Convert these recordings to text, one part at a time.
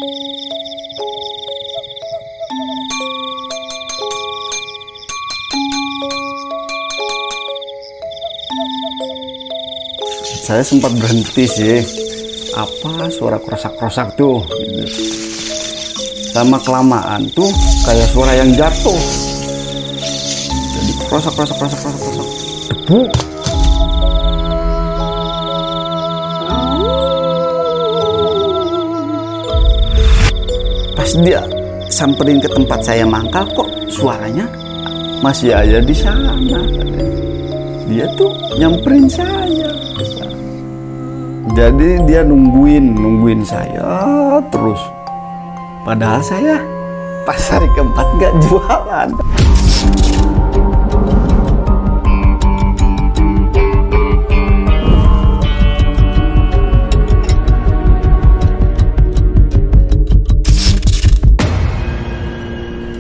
Saya sempat berhenti sih, apa suara krosak-krosak tuh gitu. Lama kelamaan tuh kayak suara yang jatuh, jadi krosak debu. Pas dia samperin ke tempat saya mangkal, kok suaranya masih ada di sana. Dia tuh nyamperin saya. Jadi dia nungguin saya terus. Padahal saya pas hari keempat nggak jualan.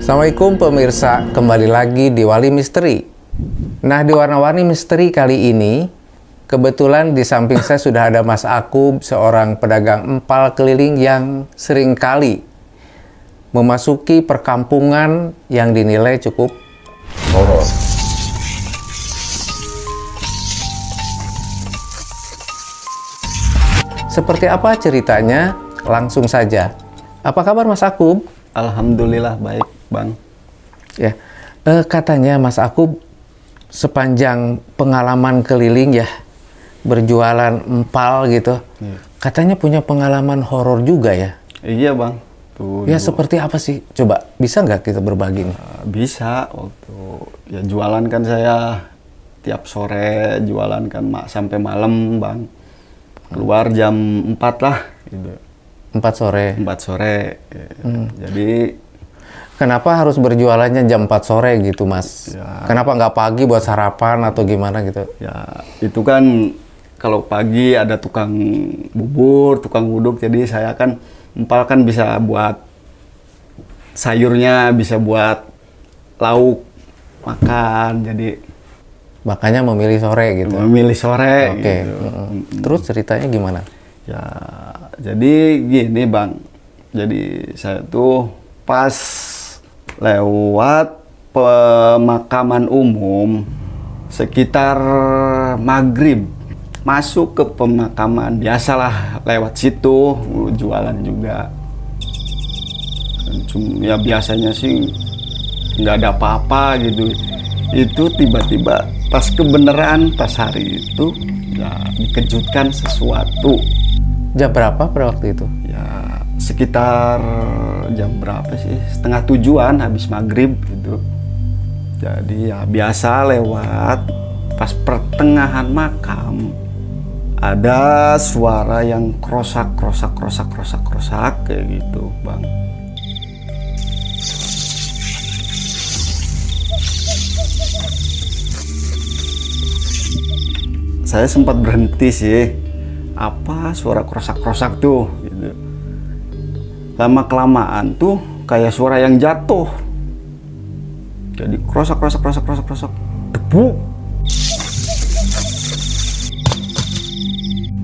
Assalamualaikum pemirsa, kembali lagi di Wali Misteri. Nah, di Warna-Warni Misteri kali ini, kebetulan di samping saya sudah ada Mas Akub, seorang pedagang empal keliling yang seringkali memasuki perkampungan yang dinilai cukup horor. Seperti apa ceritanya? Langsung saja. Apa kabar Mas Akub? Alhamdulillah baik, Bang. Ya, katanya Mas Akub sepanjang pengalaman keliling ya, berjualan empal gitu, katanya punya pengalaman horor juga ya? Iya Bang. Tuh, ya seperti apa sih? Coba bisa nggak kita berbagi nih? Bisa. Waktu ya jualan kan saya tiap sore jualan kan sampai malam Bang. Keluar jam 4 lah gitu. 4 sore? 4 sore. Jadi kenapa harus berjualannya jam 4 sore gitu Mas? Ya, kenapa nggak pagi buat sarapan atau gimana gitu? Ya itu kan kalau pagi ada tukang bubur, tukang uduk, jadi saya kan empal kan bisa buat sayurnya, bisa buat lauk makan, jadi makanya memilih sore gitu. Memilih sore. Oke. Gitu. Terus ceritanya gimana? Ya, jadi gini Bang. Jadi saya tuh pas lewat pemakaman umum sekitar maghrib, masuk ke pemakaman, biasalah lewat situ jualan juga. Cuma ya biasanya sih nggak ada apa-apa gitu. Itu tiba-tiba pas kebenaran pas hari itu ya dikejutkan sesuatu. Jam berapa pada waktu itu? Ya sekitar jam berapa sih? 6:30-an habis maghrib gitu. Jadi ya biasa lewat pas pertengahan makam ada suara yang krosak kayak gitu Bang. Saya sempat berhenti sih, apa suara krosak tuh gitu. Lama kelamaan tuh kayak suara yang jatuh, jadi krosak debu.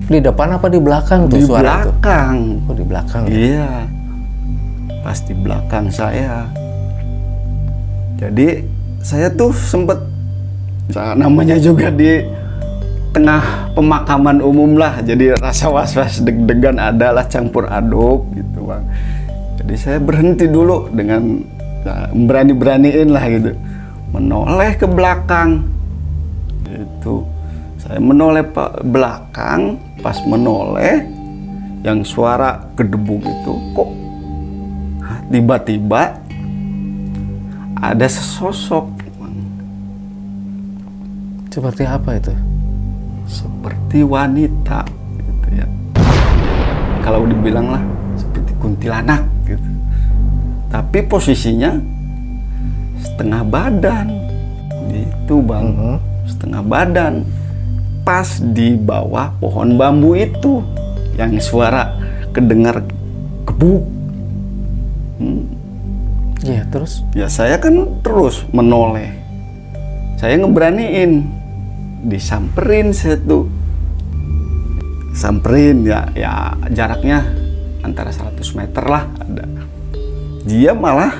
Di depan apa di belakang tuh suara itu? Di belakang. Oh, di belakang. Iya, pas di belakang saya. Jadi saya tuh sempet, namanya juga di tengah pemakaman umum lah, jadi rasa was-was deg-degan adalah campur aduk gitu Bang. Jadi saya berhenti dulu dengan berani-beraniin lah gitu, menoleh ke belakang itu. Saya menoleh ke belakang, pas menoleh yang suara gedebuk itu kok tiba-tiba ada sesosok. Seperti apa itu? Seperti wanita gitu ya. Kalau dibilang lah seperti kuntilanak gitu. Tapi posisinya setengah badan. Gitu Bang. Setengah badan. Pas di bawah pohon bambu itu yang suara kedengar gebuk. Iya, terus? Ya saya kan terus menoleh. Saya ngeberaniin, disamperin saya tuh. Samperin ya jaraknya antara 100 meter lah ada. Dia malah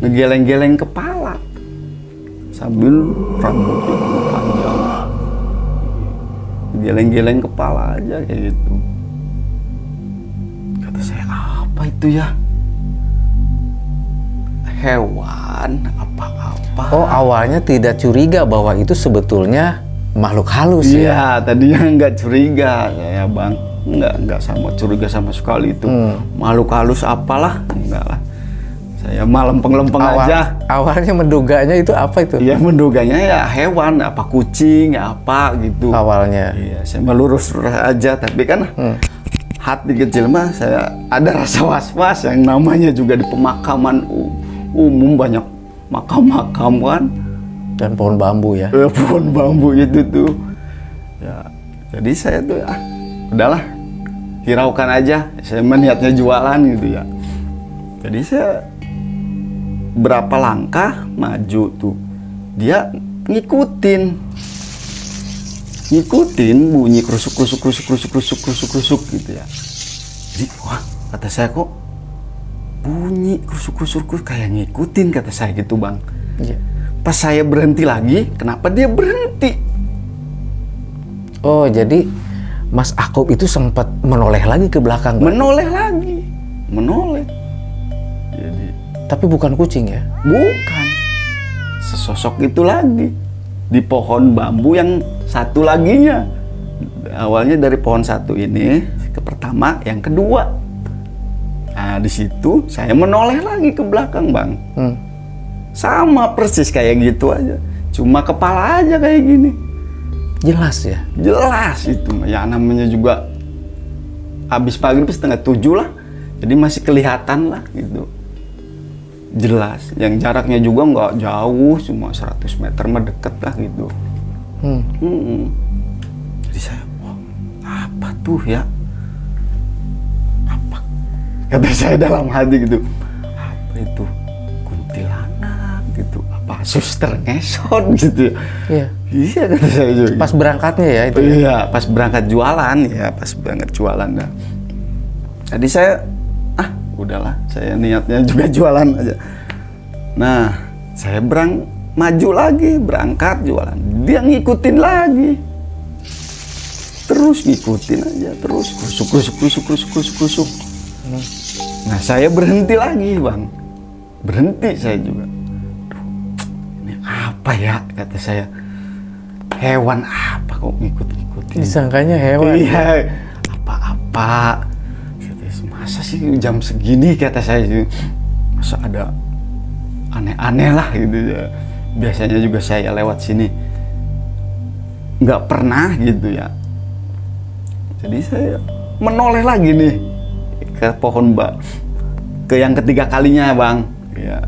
ngegeleng-geleng kepala sambil rambutnya panjang, geleng-geleng kepala aja kayak gitu. Kata saya, apa itu ya? Hewan apa-apa. Oh, awalnya tidak curiga bahwa itu sebetulnya makhluk halus ya? Iya, tadinya nggak curiga ya bang, nggak sama curiga sama sekali itu. Makhluk halus apalah, enggak lah. Saya mah lempeng-lempeng aja. Awalnya menduganya itu apa itu? Ya menduganya ya hewan, apa kucing, ya apa gitu. Awalnya. Iya, saya mah lurus-lurus aja, tapi kan hati kecil mah saya ada rasa was-was yang namanya juga di pemakaman umum banyak makam-makam kan. Dan pohon bambu ya? Pohon bambu itu tuh. Ya, jadi saya tuh udahlah, hiraukan aja. Saya niatnya jualan gitu ya. Jadi saya berapa langkah maju tuh, dia ngikutin bunyi krusuk gitu ya. Jadi wah, kata saya, kok bunyi krusuk kayak ngikutin, kata saya gitu bang. Iya. Pas saya berhenti lagi, kenapa dia berhenti? Oh, jadi Mas Akub itu sempat menoleh lagi ke belakang? Menoleh. Jadi, tapi bukan kucing ya? bukan. Sesosok itu lagi. Di pohon bambu yang satu laginya. Awalnya dari pohon satu ini ke pertama, yang kedua. Nah, di situ saya menoleh lagi ke belakang, bang. Sama persis kayak gitu aja. Cuma kepala aja kayak gini. Jelas ya? Jelas itu. Ya namanya juga habis maghrib 6:30 lah. Jadi masih kelihatan lah gitu. Jelas. Yang jaraknya juga nggak jauh, cuma 100 meter mah deket lah gitu. Jadi saya, wah, apa tuh ya? Apa? Kata saya dalam hati gitu. Apa itu? Kuntilanak gitu. Apa suster ngesot gitu ya? Iya. Iya, kata saya juga. Pas berangkatnya ya itu? Iya, pas berangkat jualan ya, pas berangkat jualan dah. Jadi saya, udahlah, saya niatnya juga jualan aja. Nah, saya maju lagi, berangkat jualan. Dia ngikutin lagi. Terus ngikutin aja, terus krusuk. Nah, saya berhenti lagi, bang. Berhenti saya juga. Duh, ini apa ya, kata saya. Hewan apa kok ngikut-ngikutin? Disangkanya hewan. Iya, apa-apa. Masa sih jam segini, kata saya. Masa ada aneh-aneh lah gitu ya. Biasanya juga saya lewat sini nggak pernah gitu ya. Jadi saya menoleh lagi nih ke pohon ke yang ketiga kalinya, bang. Ya,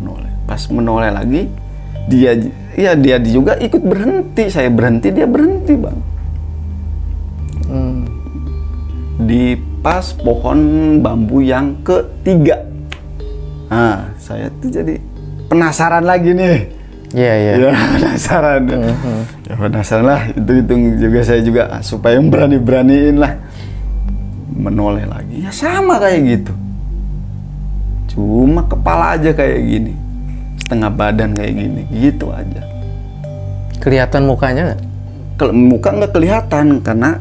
menoleh. Pas menoleh lagi, dia juga ikut berhenti. Saya berhenti, dia berhenti, bang. Di pas pohon bambu yang ketiga. Nah, saya tuh jadi penasaran lagi nih. Iya. Ya, penasaran. Ya, penasaran lah. Itu juga saya juga supaya berani-beraniin lah. Menoleh lagi. Ya sama kayak gitu. Cuma kepala aja kayak gini. Setengah badan kayak gini. Gitu aja. Kelihatan mukanya nggak? Muka nggak kelihatan karena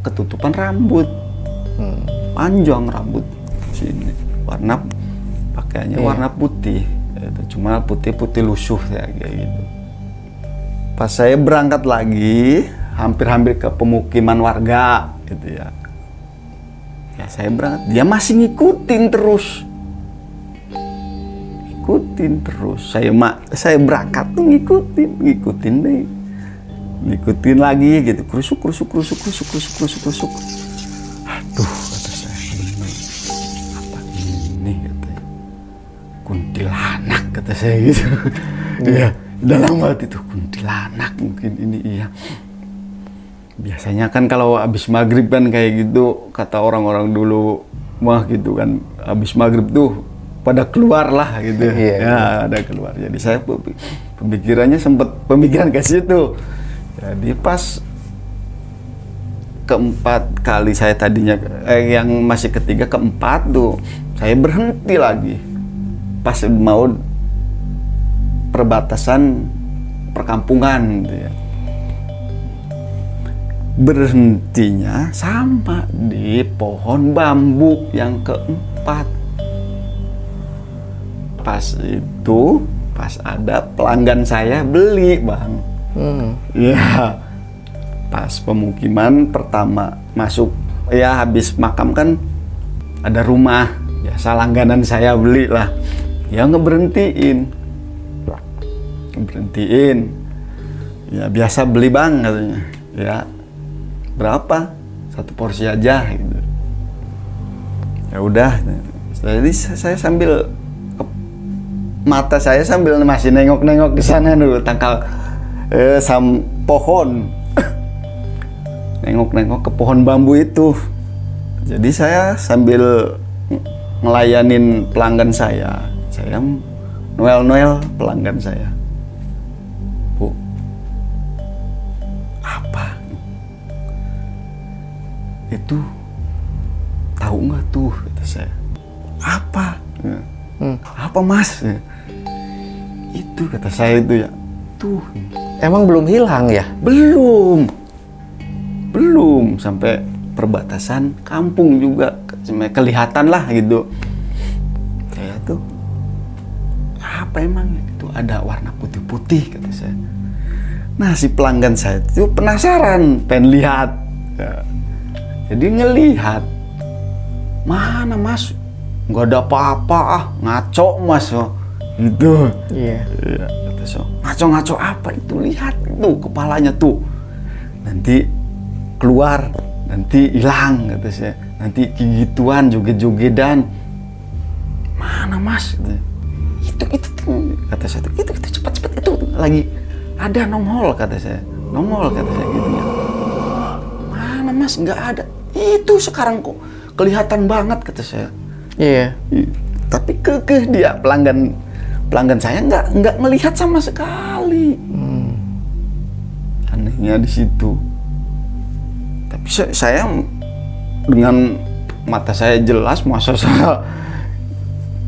ketutupan rambut. Panjang rambut sini, warna pakaiannya warna putih, itu cuma putih lusuh ya kayak gitu. Pas saya berangkat lagi, hampir ke pemukiman warga gitu ya. Ya saya berangkat, dia masih ngikutin terus. Saya berangkat tuh ngikutin deh. Ngikutin lagi gitu, krusuk. Aduh, kata saya, bener. Apa ini, katanya. Kuntilanak, kata saya gitu. Iya, dalam hati itu kuntilanak mungkin ini, iya. Biasanya kan kalau habis maghrib kan kayak gitu, kata orang-orang dulu mah gitu kan, habis maghrib tuh pada keluar lah gitu. Iya. Ya, ada keluar. Jadi saya pemikiran ke situ. Jadi pas keempat kali saya tadinya yang masih ketiga, keempat tuh saya berhenti lagi pas mau perbatasan perkampungan gitu ya. Berhentinya sama di pohon bambu yang keempat. Pas itu pas ada pelanggan saya beli, Bang. Ya, pas pemukiman pertama masuk, ya habis makam kan ada rumah, biasa langganan saya beli lah. Ya ngeberhentiin, ya biasa beli, Bang, katanya. Ya berapa, 1 porsi aja gitu. Ya udah, jadi saya sambil mata saya sambil masih nengok-nengok ke sana dulu, tangkal pohon. Nengok-nengok ke pohon bambu itu. Jadi saya sambil ngelayanin pelanggan saya noel pelanggan saya. Bu, apa? Itu tahu nggak tuh, kata saya. Apa? Apa, Mas? Itu kata saya itu ya. Tuh. Emang belum hilang ya? Belum sampai perbatasan kampung juga kelihatan lah gitu. Saya tuh apa emang itu ada warna putih-putih, kata saya. Nah, si pelanggan saya itu penasaran, pengen lihat. Ya. Jadi ngelihat, mana, Mas? Nggak ada apa-apa, ngaco, Mas. Gitu. Iya. Yeah. Kata saya, ngaco-ngaco apa itu? Lihat tuh kepalanya tuh. Nanti keluar, nanti hilang, kata saya. Nanti gigituan, joget-jogetan. Mana, Mas? Itu kata saya, itu cepat itu lagi ada nongol, kata saya. Nongol, kata saya gitu ya. Mana, Mas? Nggak ada. Itu sekarang kok kelihatan banget, kata saya. Iya. Tapi kekeh dia, pelanggan saya nggak ngelihat sama sekali. Anehnya di situ. Tapi saya dengan mata saya jelas, masa saya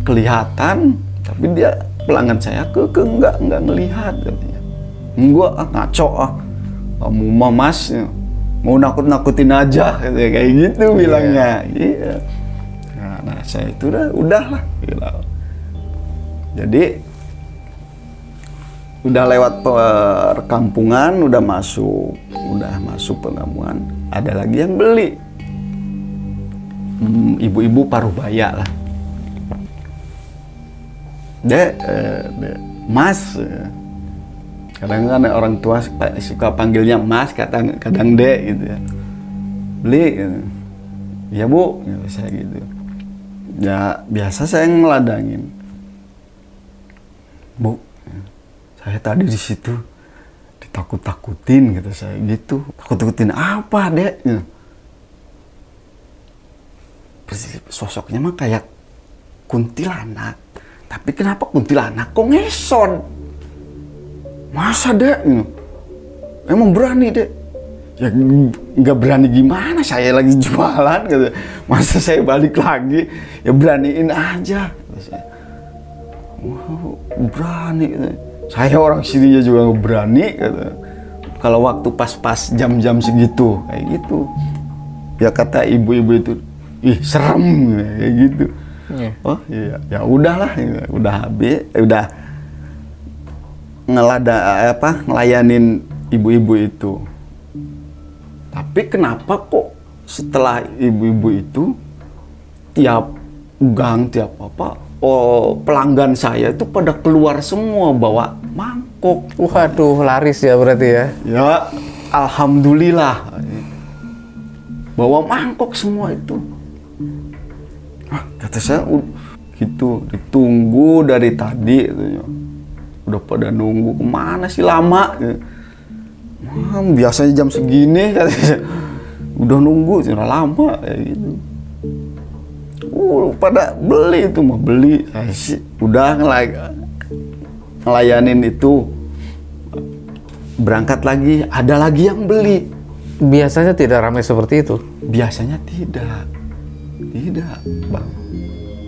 kelihatan, tapi dia pelanggan saya nggak ngelihat, katanya. Enggak, ngaco kamu mah, Mas, mau nakut-nakutin aja, kayak gitu bilangnya. Iya. Nah, saya itu udahlah gitu. Jadi udah lewat perkampungan, udah masuk perkampungan, ada lagi yang beli. Ibu-ibu paruh baya lah. Dek, Mas. Kadang kan orang tua suka panggilnya Mas, kadang Dek gitu ya. Beli gitu. Ya, Bu, saya gitu. Ya biasa saya ngeladangin. Bu, saya tadi di situ ditakut-takutin, kata saya gitu. Takut-takutin apa, Dek? Sosoknya mah kayak kuntilanak. Tapi kenapa kuntilanak kok ngeson? Masa, Dek? Emang berani, Dek? Ya nggak berani gimana, saya lagi jualan, gitu. Masa saya balik lagi, ya beraniin aja. Wow, berani, gitu. Saya orang sini juga nggak berani, gitu. Kalau waktu pas-pas jam-jam segitu kayak gitu, ya kata ibu-ibu itu, ih serem, kayak gitu. Oh iya, ya udahlah, udah habis, udah ngelayanin ibu-ibu itu. Tapi kenapa kok setelah ibu-ibu itu tiap gang, tiap pelanggan saya itu pada keluar semua bawa mangkok. Waduh, laris ya berarti ya? Ya, alhamdulillah. Bawa mangkok semua itu. Kata saya, gitu, ditunggu dari tadi. Udah pada nunggu, kemana sih lama? Biasanya jam segini, katanya. Udah nunggu, sudah lama kayak gitu. Pada beli itu, mau beli. Saya sih udah ngelayanin itu. Berangkat lagi, ada lagi yang beli. Biasanya tidak ramai seperti itu. Biasanya tidak, Bang.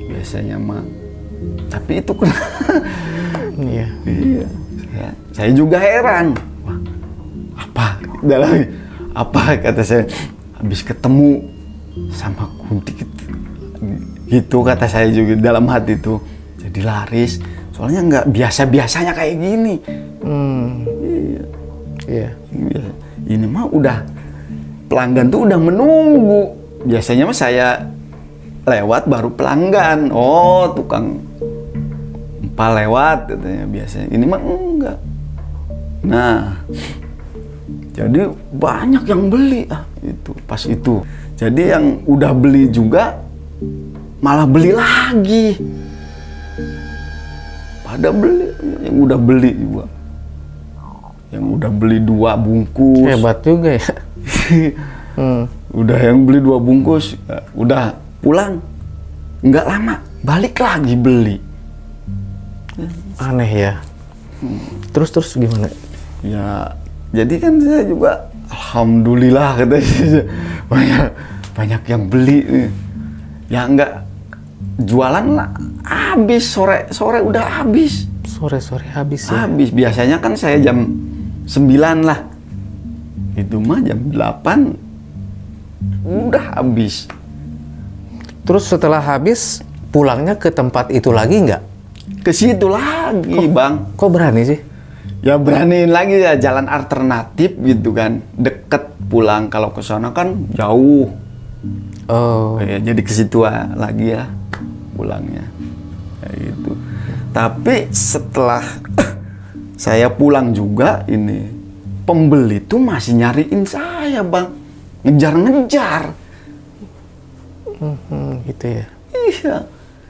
Biasanya mah. Tapi itu kan, Iya. iya. Saya juga heran. Wah, apa kata saya, habis ketemu sama Kunti gitu kata saya juga dalam hati itu. Jadi laris. Soalnya nggak biasanya kayak gini. Iya. Ini mah udah pelanggan tuh udah menunggu. Biasanya mah saya lewat baru pelanggan. Oh, tukang empal lewat katanya biasanya. Ini mah enggak. Nah, jadi banyak yang beli itu pas itu. Jadi yang udah beli juga malah beli lagi. Pada beli, yang udah beli juga. Yang udah beli 2 bungkus. Hebat juga ya. Udah yang beli 2 bungkus, udah pulang. Nggak lama, balik lagi beli. Aneh ya. Terus gimana? Ya, jadi kan saya juga alhamdulillah katanya banyak yang beli. Ya enggak jualan lah habis, sore udah habis. Sore habis ya. Habis. Biasanya kan saya jam 9 lah. Itu mah jam 8 udah habis. Terus setelah habis pulangnya ke tempat itu lagi nggak? Ke situ lagi, Bang. Kok berani sih? Ya beraniin lagi ya, jalan alternatif gitu kan. Deket pulang, kalau ke sana kan jauh. Oh. Ya, jadi ke situ lagi ya pulangnya. Kayak gitu. Tapi setelah saya pulang juga ini, pembeli tuh masih nyariin saya, Bang. Ngejar-ngejar. Gitu ya. Iya,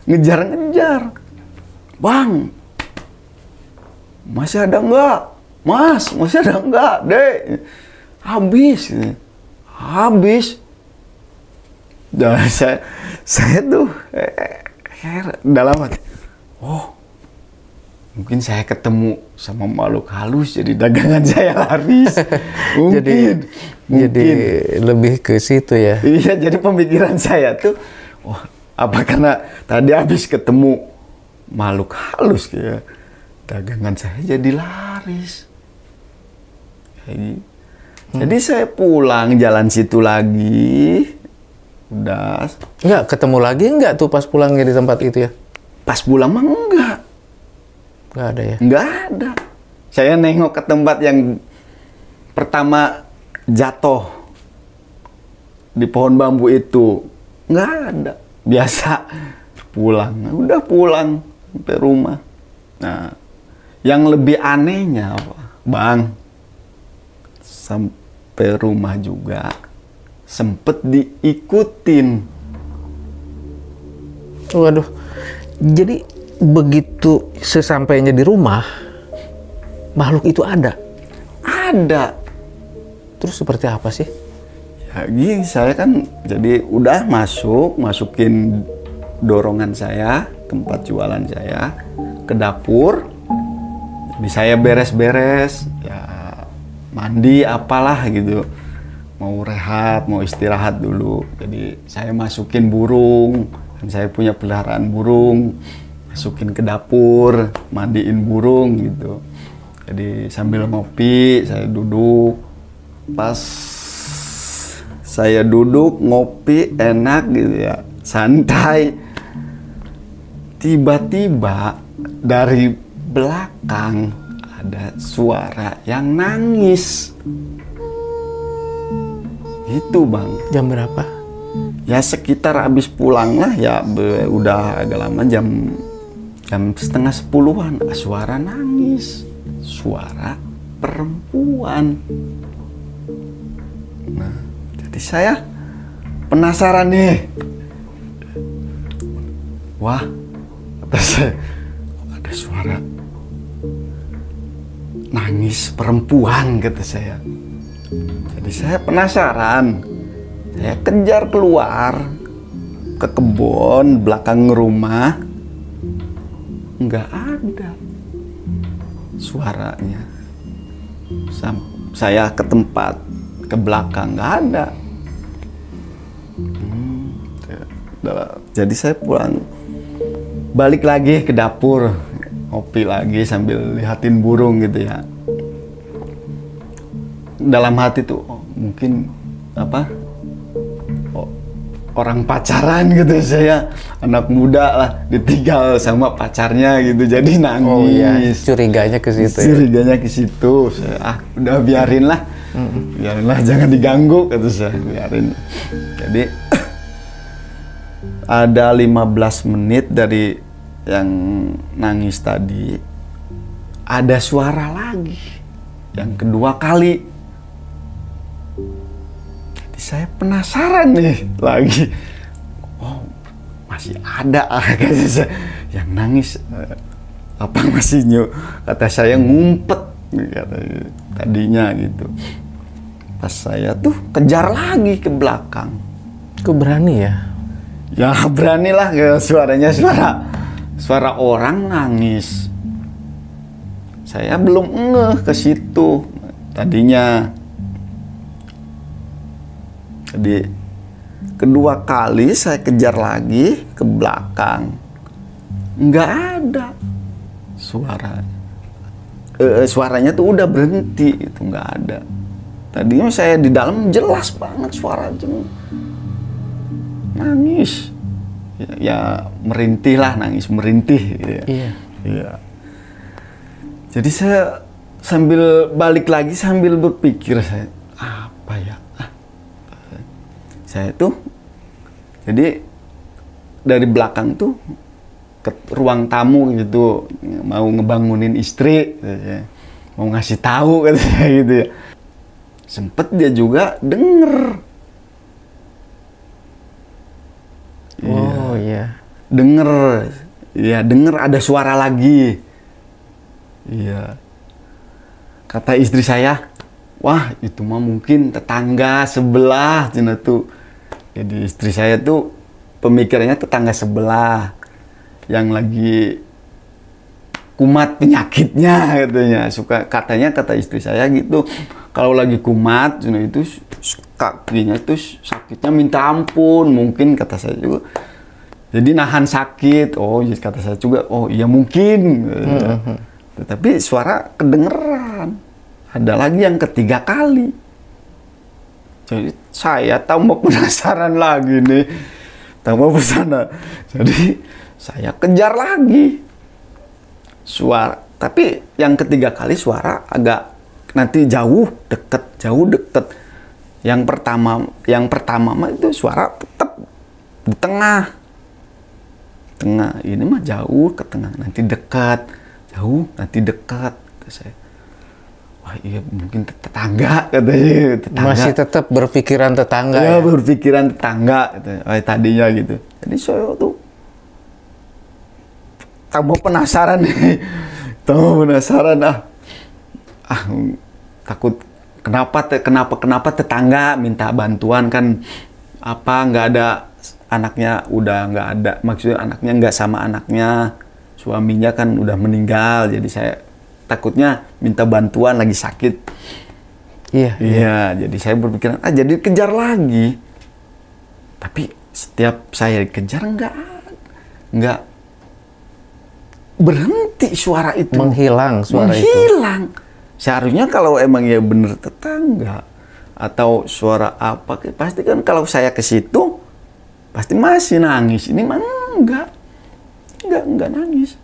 ngejar-ngejar. Bang, masih ada nggak? Mas, masih ada nggak, Dek? Habis. Dan saya tuh dalam hati, oh, mungkin saya ketemu sama makhluk halus, jadi dagangan saya laris. Mungkin. Jadi lebih ke situ ya. Iya, jadi pemikiran saya tuh, wah, apa karena tadi habis ketemu makhluk halus kayak dagangan saya jadi laris. Kayak gitu. Jadi saya pulang jalan situ lagi. Udah. Enggak, ketemu lagi enggak tuh pas pulangnya di tempat itu ya? Pas pulang mah enggak. Enggak ada ya? Enggak ada. Saya nengok ke tempat yang pertama jatuh di pohon bambu itu. Enggak ada. Biasa pulang. Udah pulang sampai rumah. Nah, yang lebih anehnya apa, Bang? Sampai rumah juga sempet diikutin. Waduh. Jadi begitu sesampainya di rumah, makhluk itu ada? Ada. Terus seperti apa sih? Ya gini, saya kan jadi udah masukin dorongan saya, tempat jualan saya, ke dapur. Jadi saya beres-beres, ya mandi apalah gitu. Mau rehat, mau istirahat dulu. Jadi saya masukin burung, dan saya punya peliharaan burung. Masukin ke dapur, mandiin burung gitu. Jadi sambil ngopi, saya duduk. Pas saya duduk, ngopi, enak gitu ya, santai. Tiba-tiba dari belakang ada suara yang nangis. Itu, Bang. Jam berapa? Ya sekitar habis pulang lah ya, udah agak lama, jam 9:30-an. Suara nangis, suara perempuan. Nah, jadi saya penasaran nih. Wah, kata saya, kok ada suara nangis perempuan, kata saya. Jadi saya penasaran. Saya kejar keluar ke kebun belakang rumah. Nggak ada suaranya. Saya ke tempat ke belakang, nggak ada. Jadi saya pulang, balik lagi ke dapur, ngopi lagi sambil lihatin burung gitu ya. Dalam hati tuh, oh, mungkin apa? Orang pacaran gitu, saya anak muda lah, ditinggal sama pacarnya gitu, jadi nangis. Oh iya, curiganya ke situ. Curiganya ke situ. Saya udah biarin lah, jangan diganggu kata saya, biarin. Jadi ada 15 menit dari yang nangis tadi, ada suara lagi, yang kedua kali. Saya penasaran nih lagi, oh masih ada kata saya yang nangis, apa masih kata saya ngumpet kata tadinya gitu. Pas saya tuh kejar lagi ke belakang. Kok berani ya? Ya beranilah, suaranya suara orang nangis. Saya belum ngeh ke situ tadinya. Jadi kedua kali saya kejar lagi ke belakang, nggak ada suara. Suaranya tuh udah berhenti, itu nggak ada. Tadinya saya di dalam jelas banget suara nangis, ya merintih lah, nangis merintih. Gitu ya. Iya. Iya. Jadi saya sambil balik lagi sambil berpikir, saya apa ya? Saya tuh jadi dari belakang tuh ke ruang tamu gitu, mau ngebangunin istri, mau ngasih tahu katanya gitu ya. Sempet dia juga denger. Oh iya. Denger ada suara lagi. Iya. Kata istri saya, wah itu mah mungkin tetangga sebelah cina tuh. Jadi istri saya tuh pemikirannya tetangga sebelah yang lagi kumat penyakitnya katanya. Katanya kata istri saya gitu, kalau lagi kumat cina itu kakinya itu sakitnya minta ampun, mungkin kata saya juga. Jadi nahan sakit. Oh, kata saya juga, oh iya mungkin. Tetapi suara kedengeran. Ada lagi yang ketiga kali. Jadi saya tambah penasaran lagi nih. Tambah penasaran. Jadi saya kejar lagi. Suara. Tapi yang ketiga kali suara agak nanti jauh deket. Yang pertama mah itu suara tetap di tengah. Ini mah jauh ke tengah, nanti dekat. Jauh, nanti dekat. Kata saya. Wah iya mungkin tetangga katanya. Masih tetap berpikiran tetangga ya? Ya? Berpikiran tetangga tadinya gitu. Jadi saya tuh tambah penasaran nih. Takut kenapa tetangga minta bantuan kan, apa nggak ada anaknya, udah nggak ada, maksudnya anaknya nggak sama anaknya, suaminya kan udah meninggal, jadi saya takutnya minta bantuan lagi sakit. Iya, jadi saya berpikiran, jadi kejar lagi. Tapi setiap saya kejar nggak berhenti suara itu. Menghilang suara itu. Menghilang. Seharusnya kalau emang ya bener tetangga atau suara apa, pasti kan kalau saya ke situ pasti masih nangis. Ini mah enggak nangis.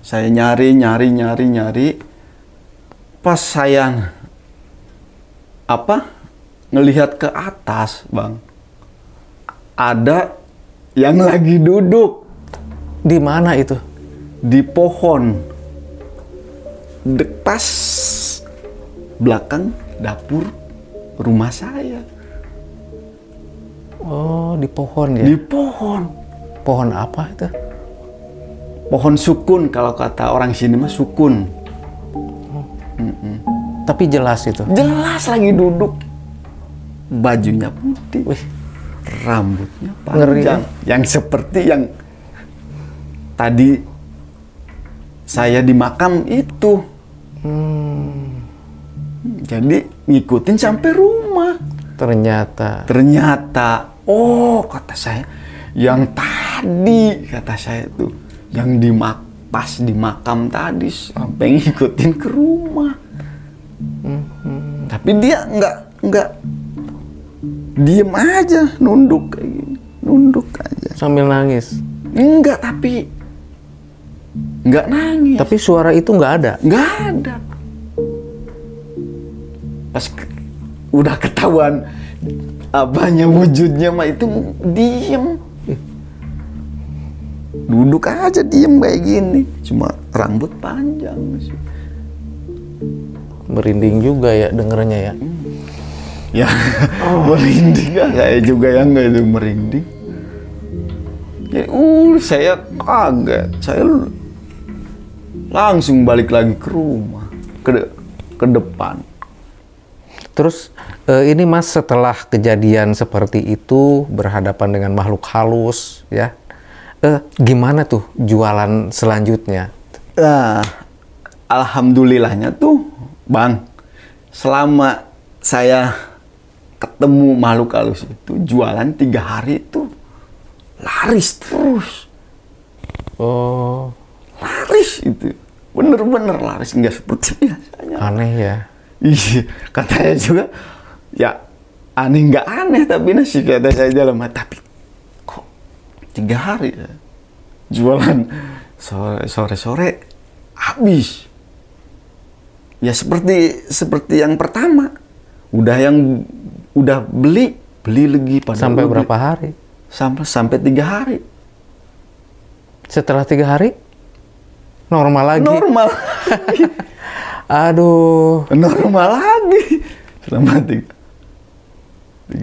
Saya nyari. Pas saya ngelihat ke atas, Bang, ada yang lagi duduk. Di mana itu? Di pohon. Pas belakang dapur rumah saya. Oh, di pohon ya? Di pohon. Pohon apa itu? Pohon sukun, kalau kata orang sini mah sukun. Tapi jelas itu? Jelas lagi duduk. Bajunya putih. Wih. Rambutnya Ngeri, panjang. Yang seperti yang tadi saya di makam itu. Jadi ngikutin sampai rumah. Ternyata, oh kata saya, yang tadi kata saya tuh, yang pas di makam tadi sampai ngikutin ke rumah. Tapi dia nggak diem aja, nunduk kayak gini, nunduk aja. Sambil nangis? Enggak, tapi nggak nangis. Tapi suara itu nggak ada? Nggak ada. Pas udah ketahuan apanya wujudnya mah itu diem. Duduk aja diem kayak gini. Cuma rambut panjang. Merinding juga ya dengernya ya? Ya, merinding kayak juga yang nggak itu merinding. Ya, saya kaget. Saya langsung balik lagi ke rumah, ke depan. Terus ini Mas setelah kejadian seperti itu berhadapan dengan makhluk halus ya, gimana tuh jualan selanjutnya? Alhamdulillahnya tuh Bang, selama saya ketemu makhluk halus itu jualan 3 hari itu laris terus. Oh, laris itu, bener-bener laris, nggak seperti biasanya. Aneh ya. Iya, katanya juga, ya aneh nggak aneh tapi nasi kata saya dalam hati, tapi kok 3 hari ya jualan sore-sore habis. Ya seperti yang pertama, udah beli lagi pada sampai berapa hari? Sampai 3 hari. Setelah 3 hari normal lagi. Normal. Aduh. Normal lagi. Selama 3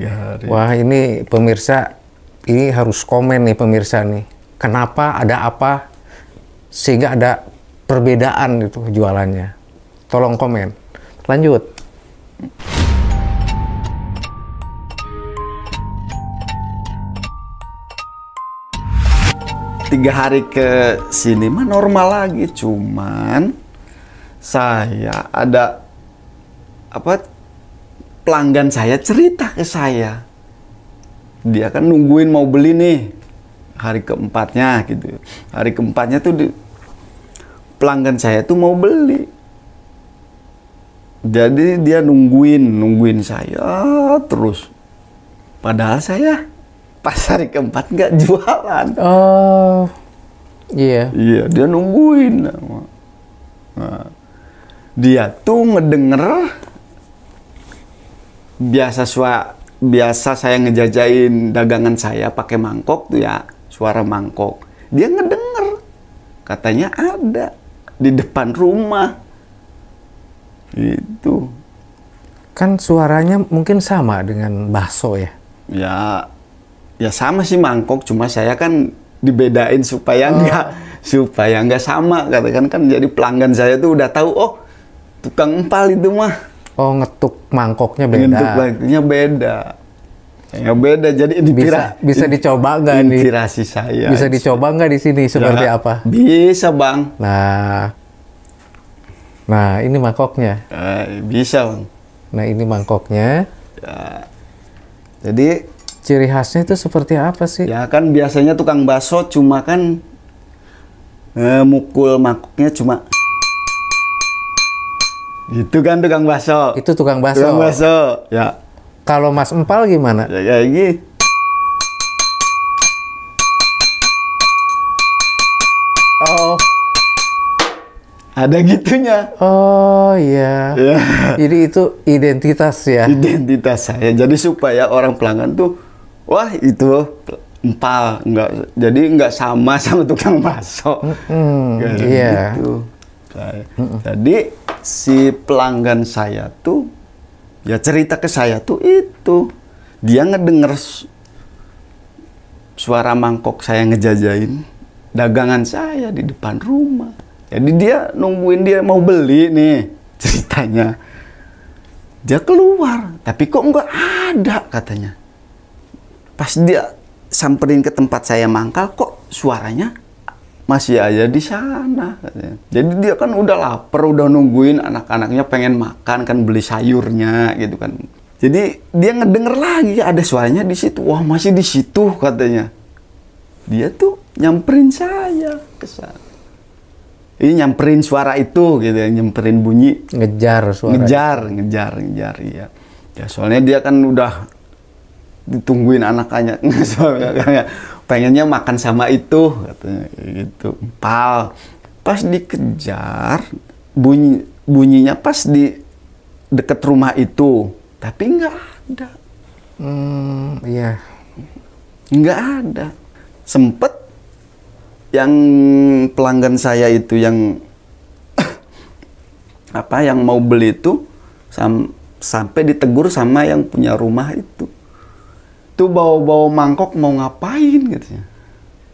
hari. Wah, ini pemirsa, ini harus komen nih pemirsa nih. Kenapa, ada apa sehingga ada perbedaan itu jualannya? Tolong komen. Lanjut. Tiga hari ke sini mah normal lagi, cuman saya ada pelanggan saya cerita ke saya, dia kan nungguin mau beli nih hari keempatnya gitu. Hari keempatnya tuh pelanggan saya tuh mau beli, jadi dia nungguin saya terus, padahal saya pas hari keempat nggak jualan. Oh, iya. Iya, dia nungguin. Nah, dia tuh ngedenger, biasa saya ngejajain dagangan saya pakai mangkok tuh ya, suara mangkok. Dia ngedenger, katanya ada di depan rumah. Itu. Kan suaranya mungkin sama dengan bakso ya? Ya sama sih mangkok, cuma saya kan dibedain supaya nggak sama, katakan kan, jadi pelanggan saya tuh udah tahu, oh tukang empal itu mah. Oh, ngetuk mangkoknya beda. Ngetuk mangkoknya beda. Ya beda, jadi bisa dicoba nggak nih? Inspirasi saya. Bisa dicoba nggak di sini seperti apa? Bisa Bang. Nah ini mangkoknya. Bisa Bang. Nah ini mangkoknya. Ya. Jadi ciri khasnya itu seperti apa sih? Ya kan biasanya tukang bakso cuma kan mukul mangkoknya cuma gitu kan, tukang bakso. Itu tukang bakso. Tukang bakso. Ya. Kalau Mas Empal gimana? Ya kayak gini. Oh. Ada gitunya. Oh iya. Ya. Jadi itu identitas ya. Identitas saya. Jadi supaya orang pelanggan tuh, wah itu empal, jadi nggak sama tukang bakso. Iya. Gitu. Jadi si pelanggan saya tuh ya cerita ke saya tuh itu, dia ngedenger suara mangkok saya ngejajain dagangan saya di depan rumah. Jadi dia nungguin, dia mau beli nih ceritanya. Dia keluar, tapi kok nggak ada katanya. Pas dia samperin ke tempat saya mangkal, kok suaranya masih aja di sana katanya. Jadi dia kan udah lapar, udah nungguin anak-anaknya pengen makan kan, beli sayurnya gitu kan. Jadi dia ngedenger lagi ada suaranya di situ. Wah, masih di situ katanya. Dia tuh nyamperin saya ke sana. Ini nyamperin suara itu gitu ya, nyamperin bunyi. Ngejar suara. Ngejar, iya. Ya soalnya dia kan udah ditungguin anak-anaknya, soalnya pengennya makan sama itu katanya gitu. Pas dikejar, bunyinya pas di deket rumah itu, tapi nggak ada. Iya. Nggak ada. Sempet yang pelanggan saya itu yang yang mau beli itu sampai ditegur sama yang punya rumah itu. Tuh bawa-bawa mangkok mau ngapain katanya.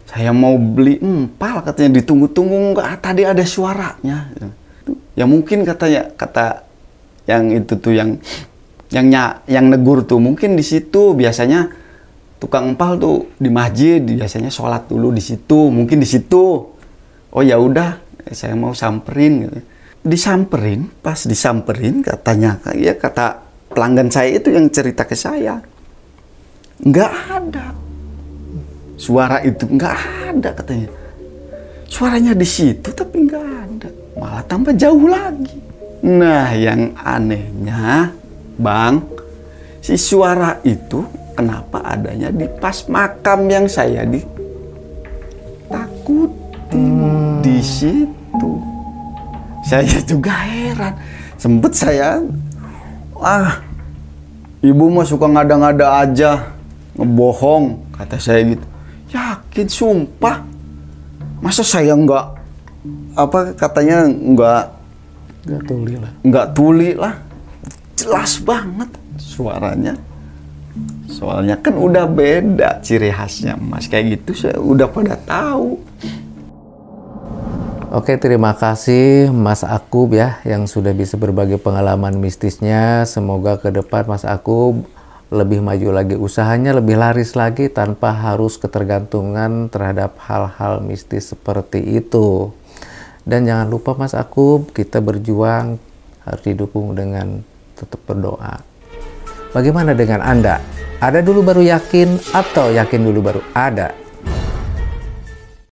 Saya mau beli empal katanya, ditunggu-tunggu enggak, tadi ada suaranya. Ya mungkin kata yang itu tuh yang negur tuh mungkin di situ biasanya tukang empal tuh di masjid biasanya sholat dulu di situ, mungkin di situ. Oh ya udah, saya mau samperin gitu. Disamperin, pas disamperin katanya, ya kata pelanggan saya itu yang cerita ke saya. Nggak ada suara itu, nggak ada katanya. Suaranya di situ tapi nggak ada, malah tambah jauh lagi. Nah yang anehnya Bang, si suara itu kenapa adanya di pas makam yang saya ditakutin di situ. Saya juga heran, sempet saya, ibu mah suka ngada-ngada aja, ngebohong, kata saya gitu. Yakin, sumpah. Masa saya katanya nggak tuli lah. Jelas banget suaranya. Soalnya kan udah beda ciri khasnya Mas. Kayak gitu saya udah pada tahu. Oke, terima kasih Mas Akub ya yang sudah bisa berbagi pengalaman mistisnya. Semoga ke depan Mas Akub lebih maju lagi usahanya, lebih laris lagi tanpa harus ketergantungan terhadap hal-hal mistis seperti itu. Dan jangan lupa Mas Akub, kita berjuang harus didukung dengan tetap berdoa. Bagaimana dengan Anda? Ada dulu baru yakin atau yakin dulu baru ada?